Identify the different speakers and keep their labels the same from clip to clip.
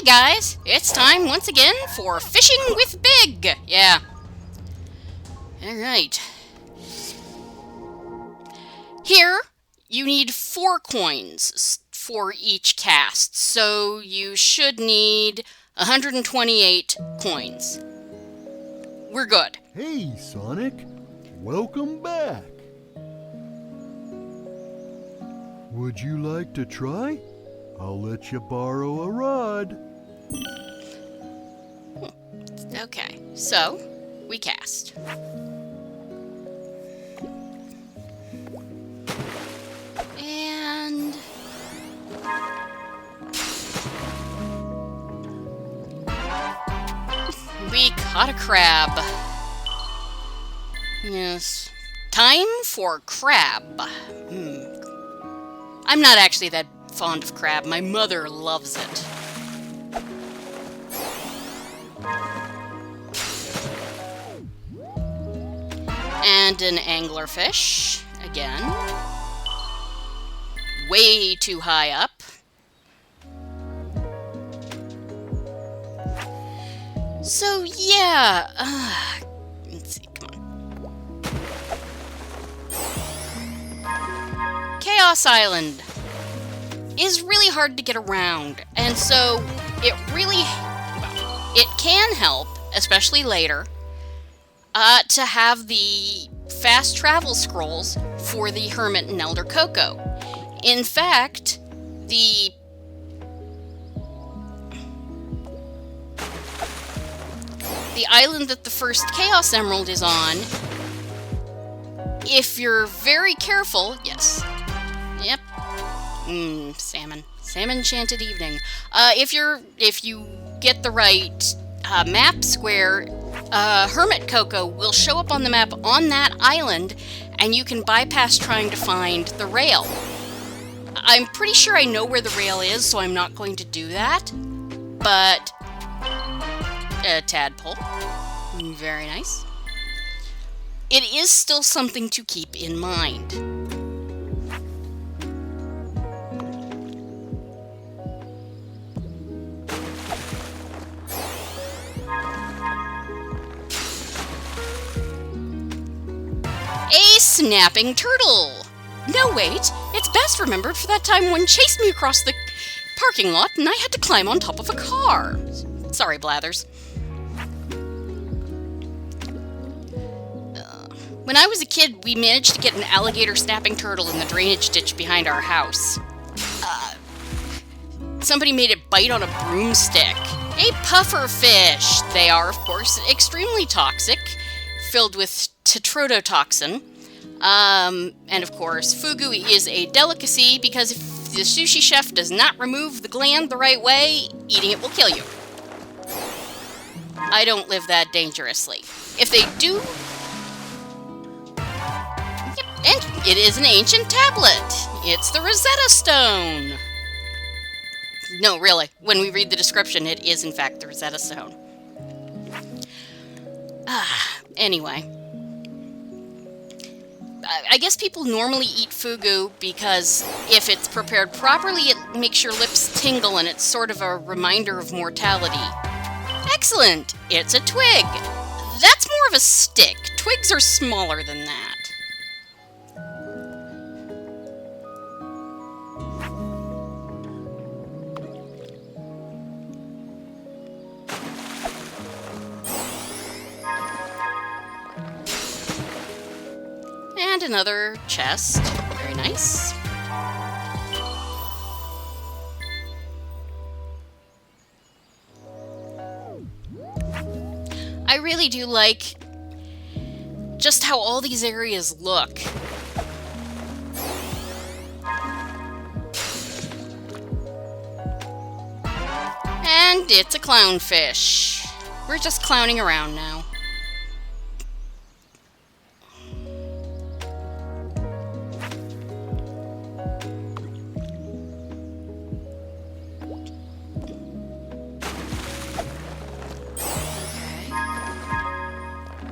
Speaker 1: guys, it's time once again for Fishing with Big! Yeah. Alright. Here, you need 4 coins for each cast, so you should need 128 coins. We're good.
Speaker 2: Hey, Sonic. Welcome back. Would you like to try? I'll let you borrow a rod.
Speaker 1: Okay, so we cast. And we caught a crab. Yes. Time for crab. I'm not actually that fond of crab. My mother loves it. And an anglerfish, again. Way too high up. So, yeah. Let's see, come on. Chaos Island is really hard to get around, and so it really, it can help, especially later, to have the fast travel scrolls for the Hermit and Elder Cocoa. In fact, the island that the first Chaos Emerald is on, if you're very careful, yes, yep, salmon enchanted evening. If you get the right map square, Hermit Cocoa will show up on the map on that island, and you can bypass trying to find the rail. I'm pretty sure I know where the rail is, so I'm not going to do that. But tadpole, very nice. It is still something to keep in mind. A snapping turtle! No, wait, it's best remembered for that time when chased me across the parking lot and I had to climb on top of a car. Sorry, Blathers. When I was a kid, we managed to get an alligator snapping turtle in the drainage ditch behind our house. Somebody made it bite on a broomstick. A puffer fish! They are, of course, extremely toxic, filled with tetrodotoxin. And of course, fugu is a delicacy because if the sushi chef does not remove the gland the right way, eating it will kill you. I don't live that dangerously. If they do... Yep, and it is an ancient tablet. It's the Rosetta Stone. No, really, when we read the description, it is in fact the Rosetta Stone. Anyway. I guess people normally eat fugu because if it's prepared properly, it makes your lips tingle and it's sort of a reminder of mortality. Excellent! It's a twig. That's more of a stick. Twigs are smaller than that. And another chest. Very nice. I really do like just how all these areas look. And it's a clownfish. We're just clowning around now.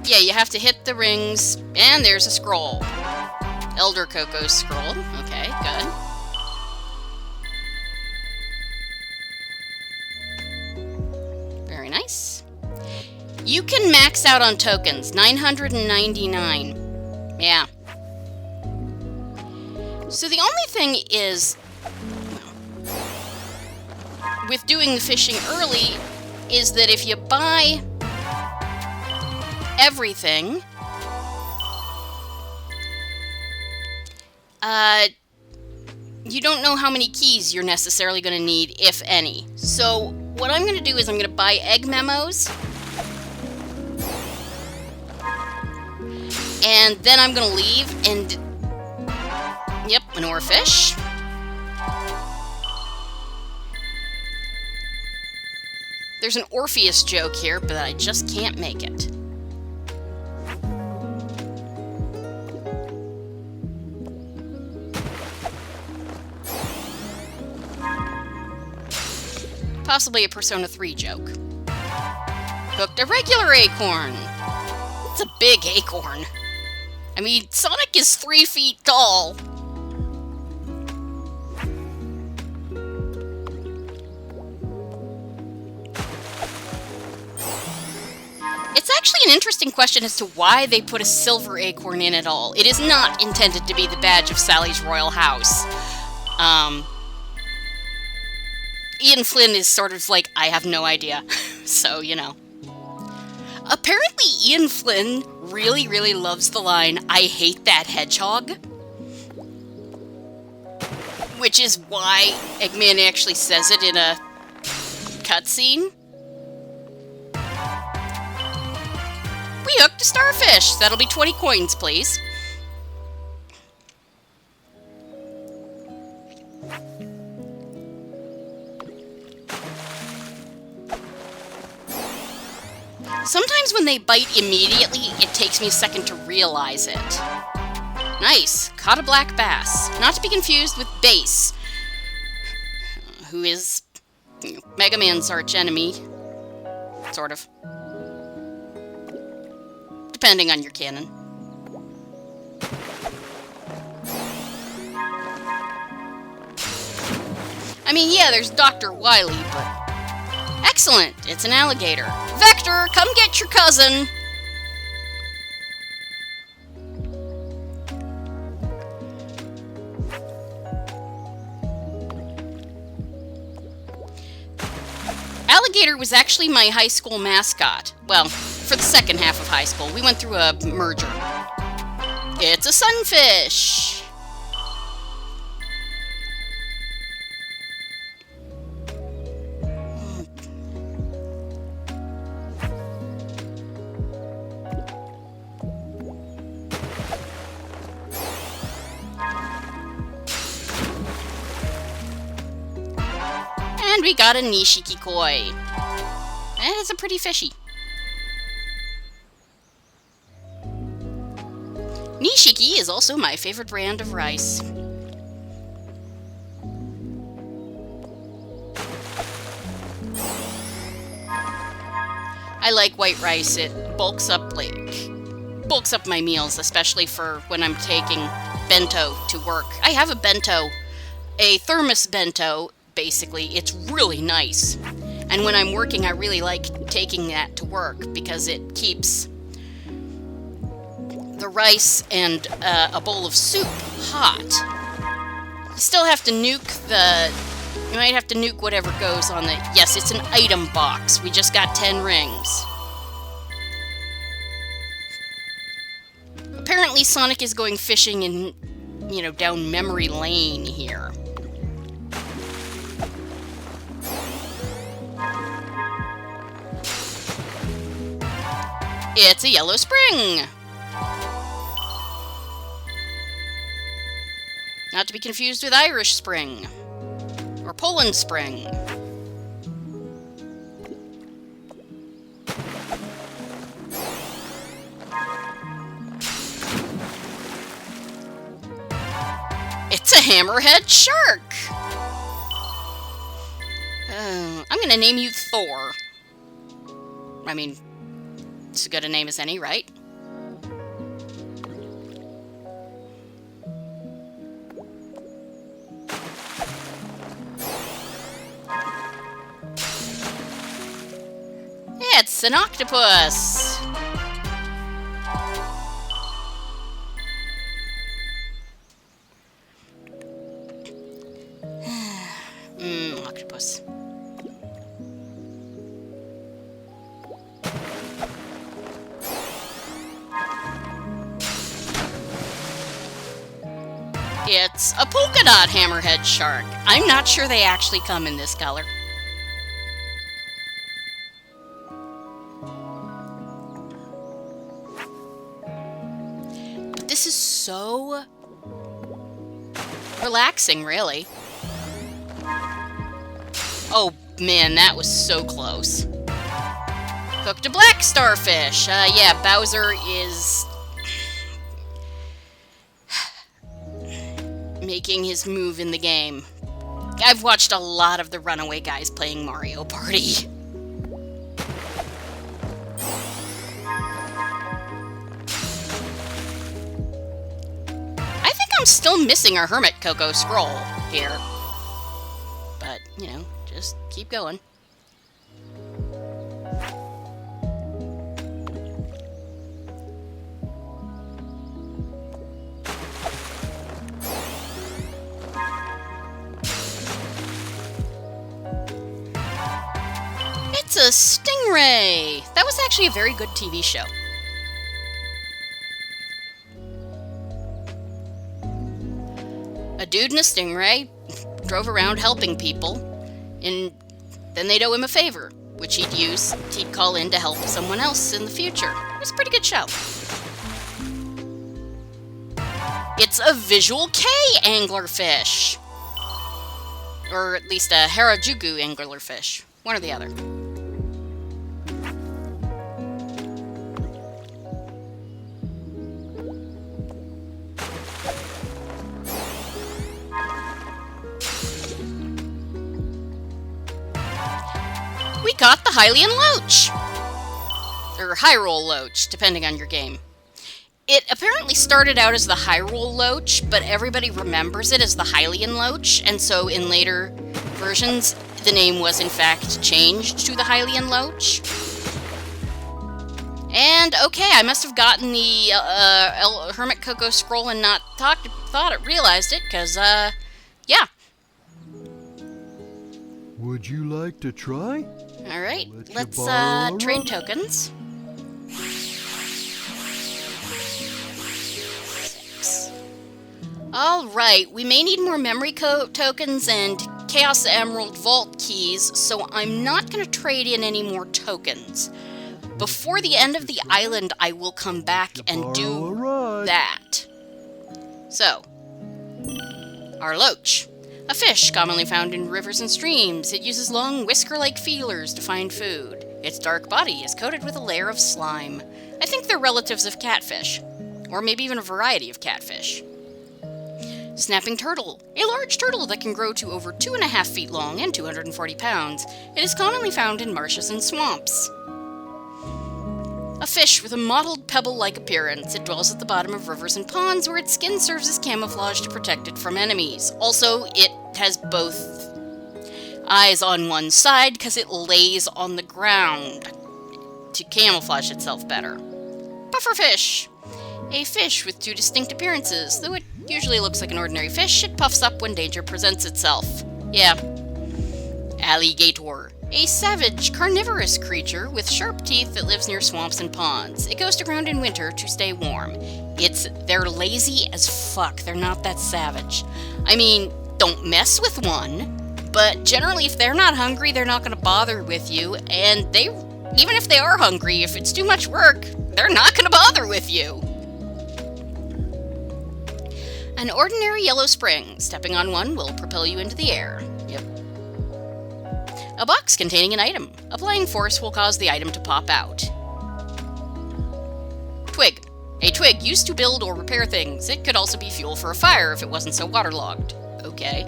Speaker 1: Yeah, you have to hit the rings, and there's a scroll. Elder Cocoa's scroll. Okay, good. Very nice. You can max out on tokens. 999. Yeah. So the only thing is, with doing the fishing early, is that if you buy everything, you don't know how many keys you're necessarily going to need, if any. So what I'm going to do is I'm going to buy egg memos, and then I'm going to leave and, yep, an oarfish. There's an Orpheus joke here, but I just can't make it. Possibly a Persona 3 joke. Hooked a regular acorn. It's a big acorn. I mean, Sonic is 3 feet tall. It's actually an interesting question as to why they put a silver acorn in at all. It is not intended to be the badge of Sally's royal house. Ian Flynn is sort of like, I have no idea. So, you know. Apparently Ian Flynn really, really loves the line, "I hate that hedgehog." Which is why Eggman actually says it in a cutscene. We hooked a starfish. That'll be 20 coins, please. Sometimes when they bite immediately, it takes me a second to realize it. Nice. Caught a black bass. Not to be confused with Bass, who is Mega Man's archenemy. Sort of. Depending on your canon. I mean, yeah, there's Dr. Wily, but... Excellent! It's an alligator. Vector, come get your cousin! Alligator was actually my high school mascot. Well, for the second half of high school. We went through a merger. It's a sunfish! And we got a Nishiki koi. And it's a pretty fishy. Nishiki is also my favorite brand of rice. I like white rice. It bulks up my meals, especially for when I'm taking bento to work. I have a bento, a thermos bento. Basically, it's really nice. And when I'm working, I really like taking that to work because it keeps the rice and a bowl of soup hot. You still have to nuke you might have to nuke whatever goes on the... Yes, it's an item box. We just got 10 rings. Apparently Sonic is going fishing in, down memory lane here. It's a yellow spring! Not to be confused with Irish spring. Or Poland spring. It's a hammerhead shark! I'm gonna name you Thor. I mean... It's as good a name as any, right? It's an octopus! Octopus. It's a polka dot hammerhead shark. I'm not sure they actually come in this color. But this is so relaxing, really. Oh man, that was so close. Cooked a black starfish. Yeah, Bowser is making his move in the game. I've watched a lot of the runaway guys playing Mario Party. I think I'm still missing a Hermit Cocoa scroll here. But, you know, just keep going. It's a stingray! That was actually a very good TV show. A dude and a stingray drove around helping people, and then they'd owe him a favor, which he'd call in to help someone else in the future. It was a pretty good show. It's a Visual K anglerfish! Or at least a Harajuku anglerfish. One or the other. We got the Hylian Loach! Or Hyrule Loach, depending on your game. It apparently started out as the Hyrule Loach, but everybody remembers it as the Hylian Loach, and so in later versions, the name was in fact changed to the Hylian Loach. And, okay, I must have gotten the Hermit Cocoa scroll and not realized it, because, yeah.
Speaker 2: Would you like to try?
Speaker 1: Alright, let's trade tokens. 6. Alright, we may need more memory tokens and Chaos Emerald Vault keys, so I'm not going to trade in any more tokens. Before the end of the island, I will come back and do that. So, our Loach. A fish commonly found in rivers and streams. It uses long, whisker-like feelers to find food. Its dark body is coated with a layer of slime. I think they're relatives of catfish. Or maybe even a variety of catfish. Snapping turtle. A large turtle that can grow to over 2.5 feet long and 240 pounds. It is commonly found in marshes and swamps. A fish with a mottled pebble-like appearance. It dwells at the bottom of rivers and ponds where its skin serves as camouflage to protect it from enemies. Also, it has both eyes on one side because it lays on the ground to camouflage itself better. Pufferfish. A fish with 2 distinct appearances. Though it usually looks like an ordinary fish, it puffs up when danger presents itself. Yeah. Alligator. A savage, carnivorous creature with sharp teeth that lives near swamps and ponds. It goes to ground in winter to stay warm. They're lazy as fuck. They're not that savage. I mean, don't mess with one, but generally if they're not hungry, they're not going to bother with you, and even if they are hungry, if it's too much work, they're not going to bother with you. An ordinary yellow spring. Stepping on one will propel you into the air. Yep. A box containing an item. Applying force will cause the item to pop out. Twig. A twig used to build or repair things. It could also be fuel for a fire if it wasn't so waterlogged. Okay.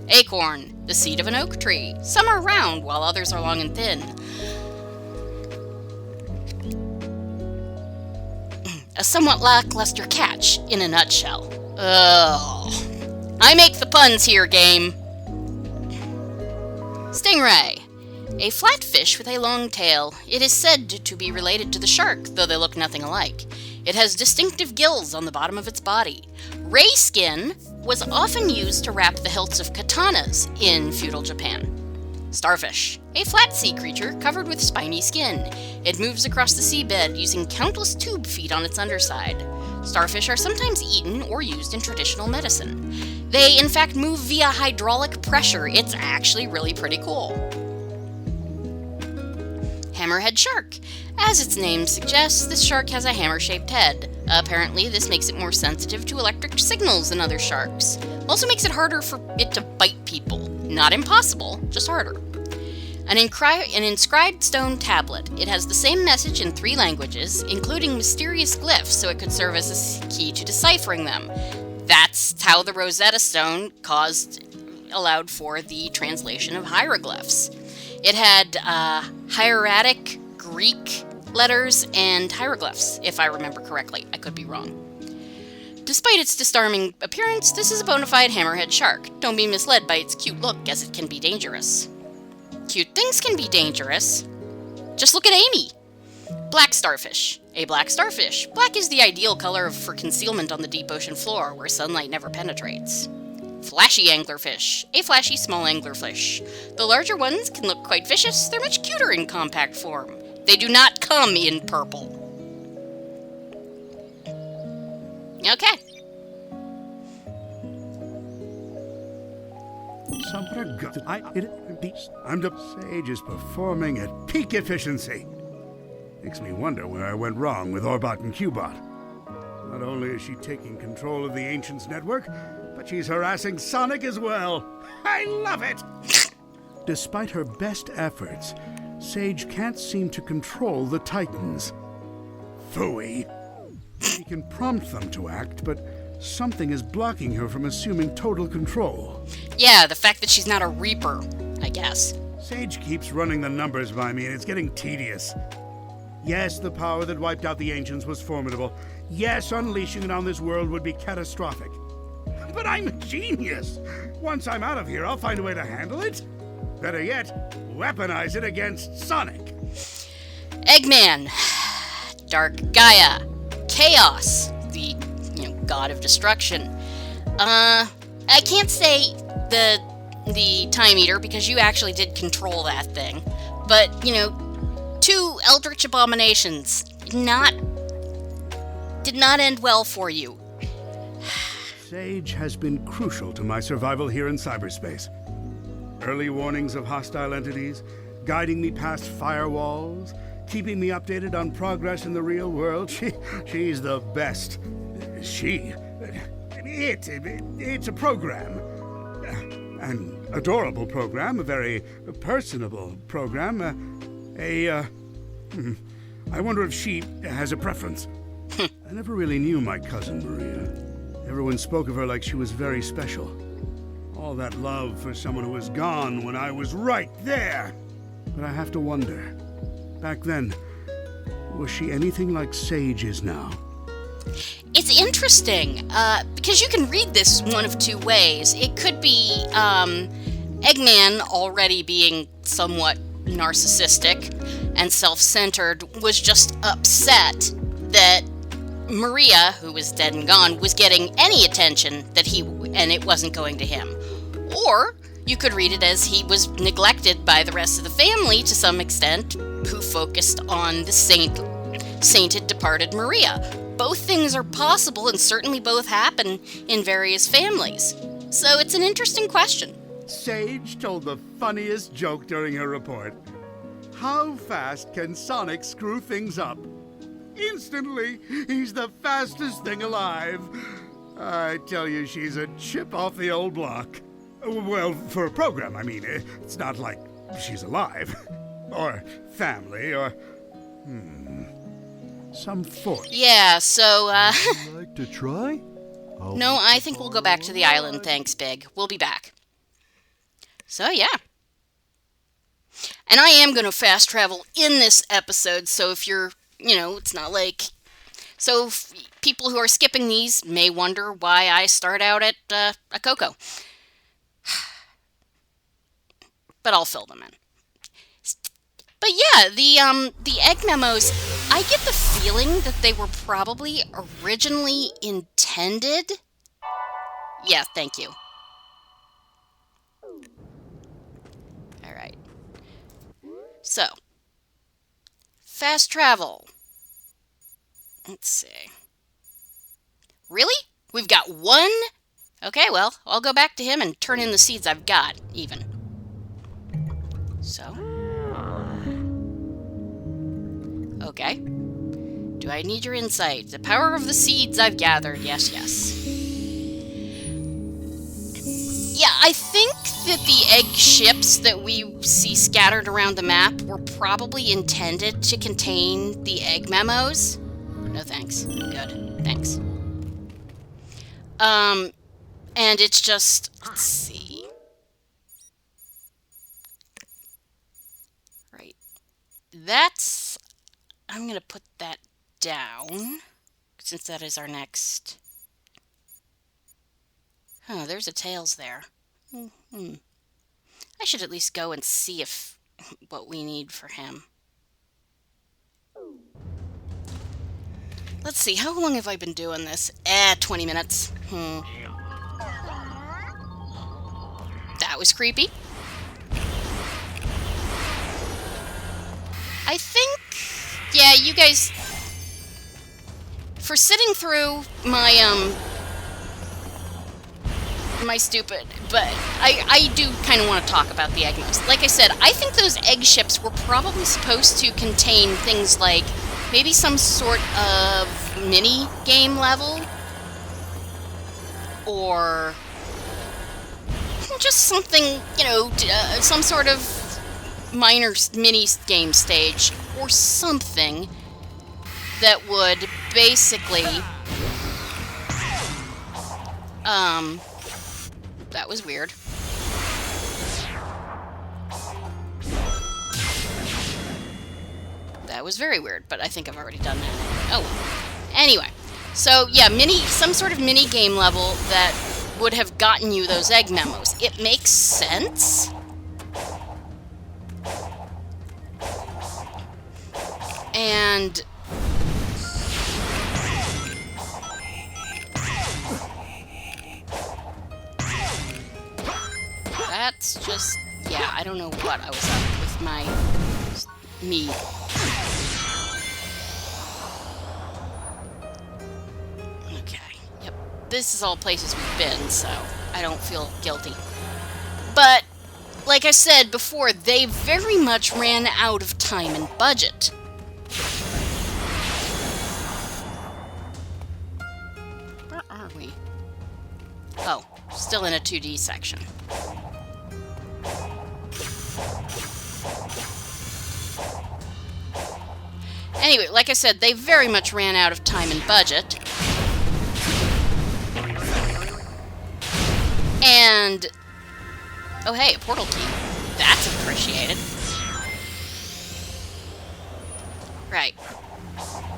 Speaker 1: Acorn. The seed of an oak tree. Some are round, while others are long and thin. A somewhat lackluster catch, in a nutshell. Ugh. I make the puns here, game. Stingray. A flatfish with a long tail. It is said to be related to the shark, though they look nothing alike. It has distinctive gills on the bottom of its body. Ray skin was often used to wrap the hilts of katanas in feudal Japan. Starfish. A flat sea creature covered with spiny skin. It moves across the seabed using countless tube feet on its underside. Starfish are sometimes eaten or used in traditional medicine. They, in fact, move via hydraulic pressure. It's actually really pretty cool. Hammerhead shark. As its name suggests, this shark has a hammer-shaped head. Apparently, this makes it more sensitive to electric signals than other sharks. Also makes it harder for it to bite people. Not impossible, just harder. An inscribed stone tablet. It has the same message in 3 languages, including mysterious glyphs, so it could serve as a key to deciphering them. That's how the Rosetta Stone allowed for the translation of hieroglyphs. It had hieratic Greek letters and hieroglyphs, if I remember correctly. I could be wrong. Despite its disarming appearance, this is a bona fide hammerhead shark. Don't be misled by its cute look, as it can be dangerous. Cute things can be dangerous. Just look at Amy. Black starfish. A black starfish. Black is the ideal color for concealment on the deep ocean floor, where sunlight never penetrates. Flashy anglerfish. A flashy small anglerfish. The larger ones can look quite vicious. They're much cuter in compact form. They do not come in purple. Okay.
Speaker 3: Sage is performing at peak efficiency. Makes me wonder where I went wrong with Orbot and Qbot. Not only is she taking control of the Ancients network, but she's harassing Sonic as well. I love it! Despite her best efforts, Sage can't seem to control the Titans. Phooey. She can prompt them to act, but something is blocking her from assuming total control.
Speaker 1: Yeah, the fact that she's not a Reaper, I guess.
Speaker 3: Sage keeps running the numbers by me, and it's getting tedious. Yes, the power that wiped out the Ancients was formidable. Yes, unleashing it on this world would be catastrophic. But I'm a genius! Once I'm out of here, I'll find a way to handle it. Better yet, weaponize it against Sonic.
Speaker 1: Eggman. Dark Gaia. Chaos. The, god of destruction. I can't say the Time Eater, because you actually did control that thing. But, 2 Eldritch Abominations. Did not end well for you.
Speaker 3: Sage has been crucial to my survival here in cyberspace. Early warnings of hostile entities, guiding me past firewalls, keeping me updated on progress in the real world. She's the best. It's a program. An adorable program, a very personable program. I wonder if she has a preference. I never really knew my cousin Maria. Everyone spoke of her like she was very special. All that love for someone who was gone when I was right there. But I have to wonder, back then, was she anything like Sage is now?
Speaker 1: It's interesting, because you can read this one of 2 ways. It could be Eggman already being somewhat narcissistic and self-centered was just upset that Maria, who was dead and gone, was getting any attention and it wasn't going to him. Or you could read it as he was neglected by the rest of the family to some extent, who focused on the sainted departed Maria. Both things are possible, and certainly both happen in various families. So it's an interesting question.
Speaker 3: Sage told the funniest joke during her report. How fast can Sonic screw things up? Instantly, he's the fastest thing alive. I tell you, she's a chip off the old block. Well, for a program, I mean. It's not like she's alive. Or family, or... some force.
Speaker 1: Yeah, so,
Speaker 2: Would you like to try?
Speaker 1: No, I think we'll go back to the island, thanks, Big. We'll be back. So, yeah. And I am going to fast travel in this episode, so if you're, it's not like... So, people who are skipping these may wonder why I start out at a Coco. But I'll fill them in. But yeah, the egg memos, I get the feeling that they were probably originally intended. Yeah, thank you. All right. So, fast travel. Let's see. Really? We've got one? Okay, well, I'll go back to him and turn in the seeds I've got, even. So. Okay. Do I need your insight? The power of the seeds I've gathered. Yes, yes. Yeah, I think that the egg ships that we see scattered around the map were probably intended to contain the egg memos. No thanks. I'm good. Thanks. And it's just, let's see. Right. That's, I'm going to put that down, since that is our next. Oh, there's a tails there. I should at least go and see if what we need for him. Let's see, how long have I been doing this? 20 minutes. That was creepy. I think, yeah, you guys, for sitting through my, my stupid, but I do kind of want to talk about the Egmos. Like I said, I think those egg ships were probably supposed to contain things like maybe some sort of mini game level, or just something, you know, some sort of minor mini game stage, or something that would basically, that was weird. That was very weird, but I think I've already done that. Oh well. Anyway, so yeah, some sort of mini game level that would have gotten you those egg memos. It makes sense. And that's just, yeah, I don't know what I was up with my me. Okay, yep. This is all places we've been, so I don't feel guilty. But, like I said before, they very much ran out of time and budget. Where are we? Oh, still in a 2D section. Anyway, like I said, they very much ran out of time and budget. And, oh hey, a portal key. That's appreciated. Right.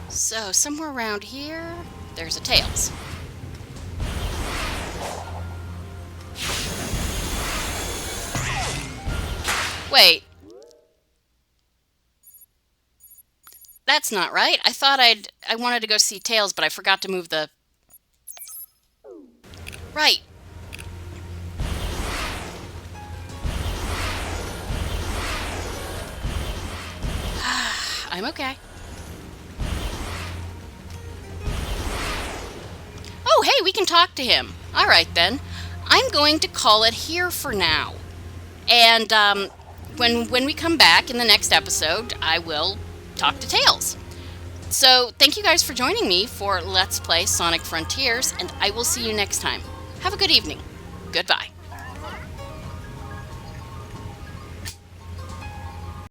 Speaker 1: So, somewhere around here, there's a tails. Wait. That's not right. I thought I wanted to go see Tails, but I forgot to move the... Right. I'm okay. Oh, hey, we can talk to him. All right, then. I'm going to call it here for now. And when we come back in the next episode, I will talk to Tails. So, thank you guys for joining me for Let's Play Sonic Frontiers, and I will see you next time. Have a good evening. Goodbye.